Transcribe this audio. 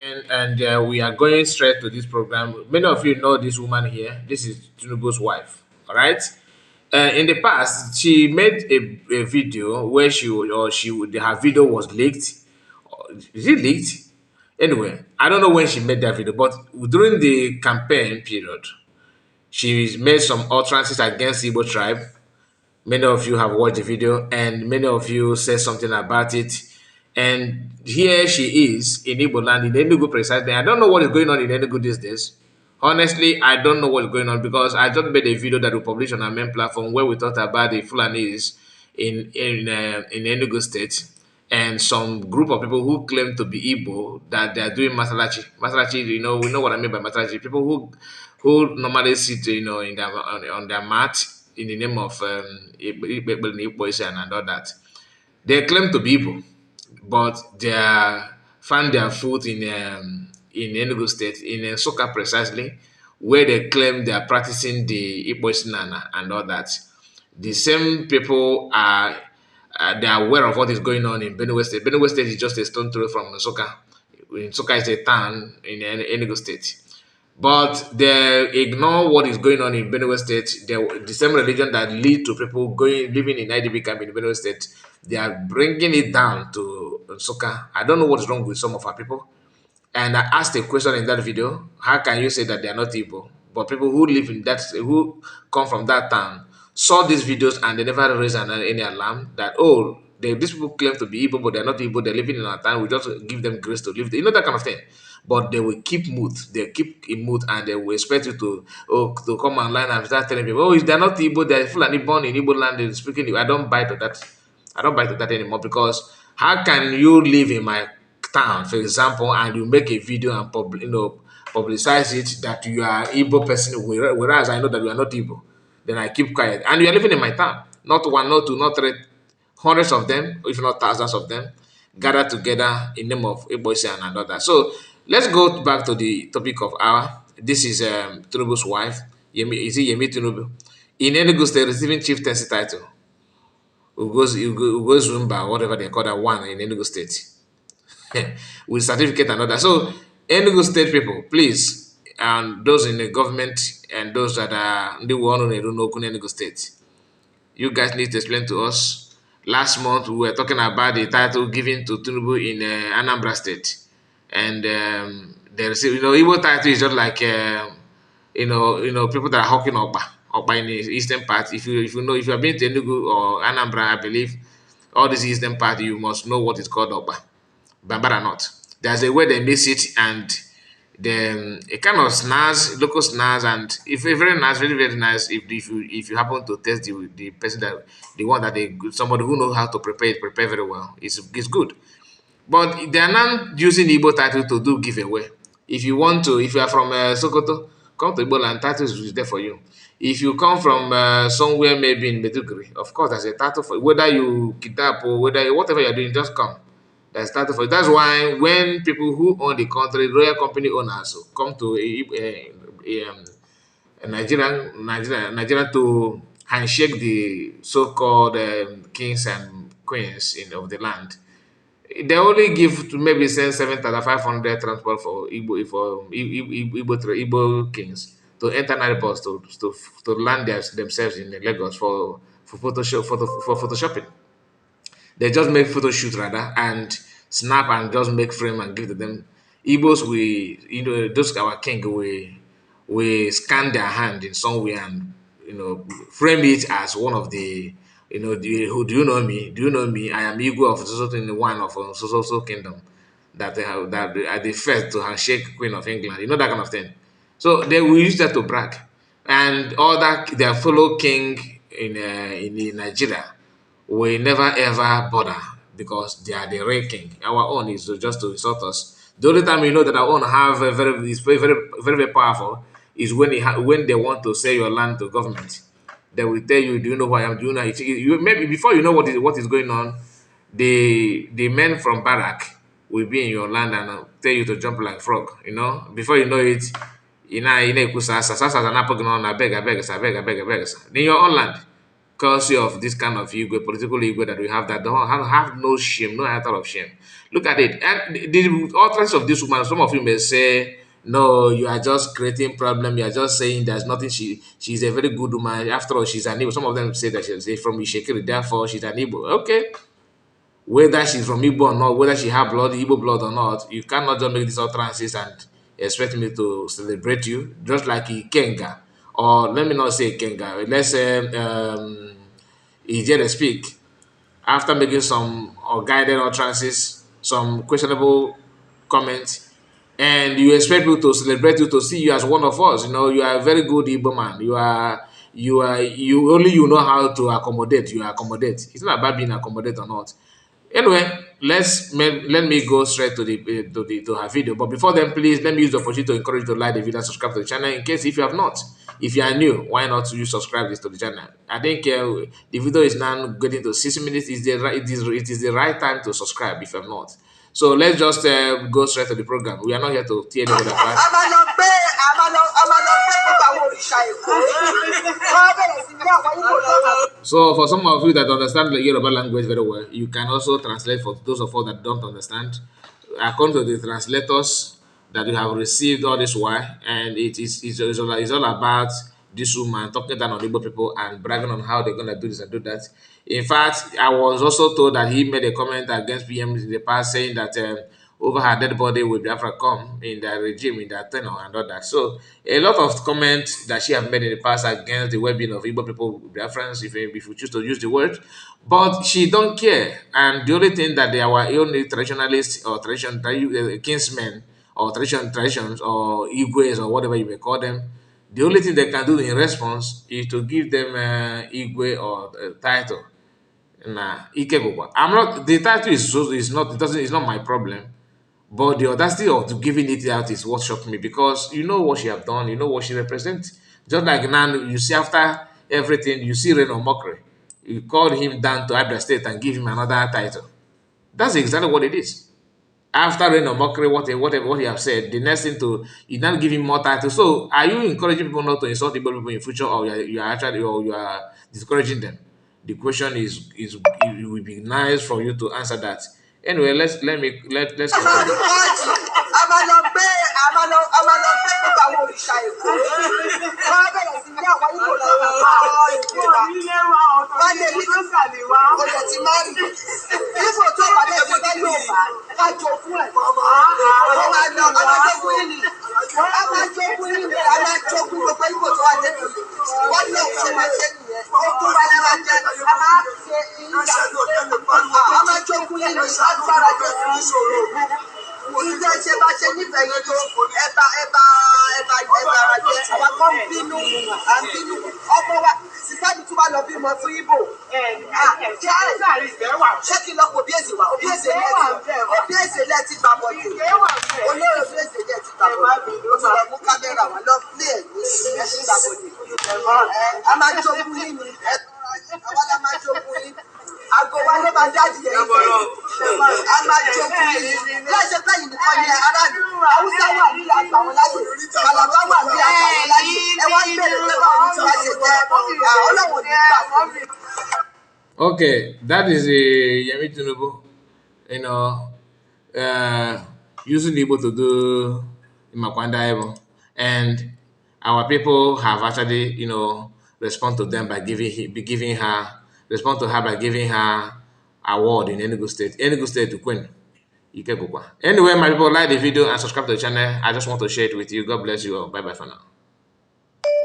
And we are going straight to this program. Many of you know this woman here. This is Tinubu's wife. All right. In the past, she made a video where her video was leaked. Is it leaked? Anyway, I don't know when she made that video, but during the campaign period, she made some utterances against Igbo tribe. Many of you have watched the video, and many of you said something about it. And here she is in Igbo land, in Enugu precisely. I don't know what is going on in Enugu these days. Honestly, I don't know what's going on because I just made a video that we published on our main platform where we talked about the Fulanis in Enugu State and some group of people who claim to be Igbo that they are doing masalachi. Masalachi, we know what I mean by masalachi. People who normally sit, in their on their mat in the name of Igbo and all that. They claim to be Igbo, but they found their foot in Enugu State, in Nsukka precisely, where they claim they are practicing the Igbo and all that. The same people they are aware of what is going on in Benue State. Benue State is just a stone throw from Nsukka. Nsukka is a town in Enugu State. But they ignore what is going on in Benue State. The same religion that lead to people living in IDB camp in Benue State, they are bringing it down to Nsukka. I don't know what's wrong with some of our people. And I asked a question in that video: how can you say that they are not Igbo? But people who live in who come from that town, saw these videos and they never raised any alarm that, oh, these people claim to be Igbo, but they're not Igbo. They're living in our town. We just give them grace to live there. That kind of thing. But they will keep mute. They keep in mute, and they will expect you to come online and start telling people, oh, they're not Igbo. They're Fulani born in Igbo land. They're speaking. I don't buy to that. I don't buy to that anymore, because how can you live in my town, for example, and you make a video and publicize it that you are Igbo person, whereas I know that you are not Igbo? Then I keep quiet, and you are living in my town. Not one, not two, not three, hundreds of them, if not thousands of them, gather together in name of Igbo and another. So let's go back to the topic of our. This is Tinubu's wife. Is it Yemi Tinubu? In Enugu State, receiving chieftaincy title. Ugoz Rumba, whatever they call that one in Enugu State. With certificate and other. So Enugu State people, please, and those in the government and those that are the one in Enugu State, you guys need to explain to us. Last month we were talking about the title given to Tinubu in Anambra State, and there's Igbo title is just like people that are hawking Okpa in the eastern part. If you have been to Enugu or Anambra, I believe all this eastern part, you must know what is called Okpa. Bambara not. There's a way they mix it, and then a kind of snaz, local snaz, and if very nice, very very nice. If you happen to test the person that the one that somebody who knows how to prepare very well, it's good. But they are not using the Igbo title to do giveaway. If you are from Sokoto, come to Igbo land, title is there for you. If you come from somewhere maybe in Meduguri, of course there's a title for whether you kidnap or whatever you're doing, just come. That's why when people who own the country, royal company owners, come to Nigeria to handshake the so-called kings and queens of the land, they only give to maybe send 7,500 transport for Igbo kings to enter night bus to land themselves in Lagos for photoshopping. They just make photo shoot rather and snap and just make frame and give to them. Igbos those our king we scan their hand in some way and frame it as one of the who do you know me? Do you know me? I am Igbo of so one of so kingdom that they have that are the first to handshake Queen of England. That kind of thing. So they will use that to brag, and all that their fellow king in Nigeria we never ever bother because they are the real king. Our own is just to insult us. The only time you know that our own have is very powerful is when they want to sell your land to government. They will tell you, "Do you know who I am? Do you know?" Maybe before you know what is going on, the men from barrack will be in your land and tell you to jump like frog. Before you know it, in your own land. courtesy of this kind of ego, political ego that we have, that don't have no shame, no iota of shame. Look at it. And the utterance of this woman, some of you may say, no, you are just creating problem. You are just saying there's nothing. She's a very good woman. After all, she's an Igbo. Some of them say that she's from Ishekiri, therefore she's an Igbo. Okay. Whether she's from Igbo or not, whether she have blood, Igbo blood or not, you cannot just make these utterances and expect me to celebrate you. Just like Ikenga, or let me not say Ikenga, let's say Ijere speak, after making some guided utterances, some questionable comments, and you expect people to celebrate you, to see you as one of us. You know, you are a very good Igbo man. You know how to accommodate. You accommodate. It's not about being accommodated or not. Anyway, let me go straight to to her video. But before then, please let me use the opportunity to encourage you to like the video and subscribe to the channel. In case if you have not, if you are new, why not you subscribe this to the channel? I think the video is now getting to 6 minutes. It is the right time to subscribe if you have not. So let's just go straight to the program. We are not here to tear anybody apart. So for some of you that understand the Yoruba language very well, you can also translate for those of us that don't understand. According to the translators that you have received all this while, and it's all about this woman talking down on Igbo people and bragging on how they're gonna do this and do that. In fact, I was also told that he made a comment against PM in the past saying that over her dead body will Biafra come in their regime, in their tenure and all that. So a lot of comments that she have made in the past against the well-being of Igbo people, Biafrans, if you choose to use the word, but she don't care. And the only thing that they are only traditionalists or kinsmen or traditions or Igwes or whatever you may call them, the only thing they can do in response is to give them Igwe or title. Nah, Ikegokwa. I'm not. The title is not. It doesn't. It's not my problem. But the audacity of giving it out is what shocked me, because you know what she have done. You know what she represents. Just like now, you see after everything, you see Reno Mokri. You called him down to Abia State and give him another title. That's exactly what it is. After Reno Mokri, what he have said, the next thing to you now give him more titles. So are you encouraging people not to insult Igbo people in future, or you are actually, or you are discouraging them? The question is it would be nice for you to answer that. Anyway, let's continue. Okay, that is Yemi Tinubu, you know, using Igbo to do Makwanda Ebo. And our people have actually, respond to them by respond to her by giving her award in Enugu State to Queen Ikebukwa. Anyway, my people, like the video and subscribe to the channel. I just want to share it with you. God bless you all. Bye bye for now.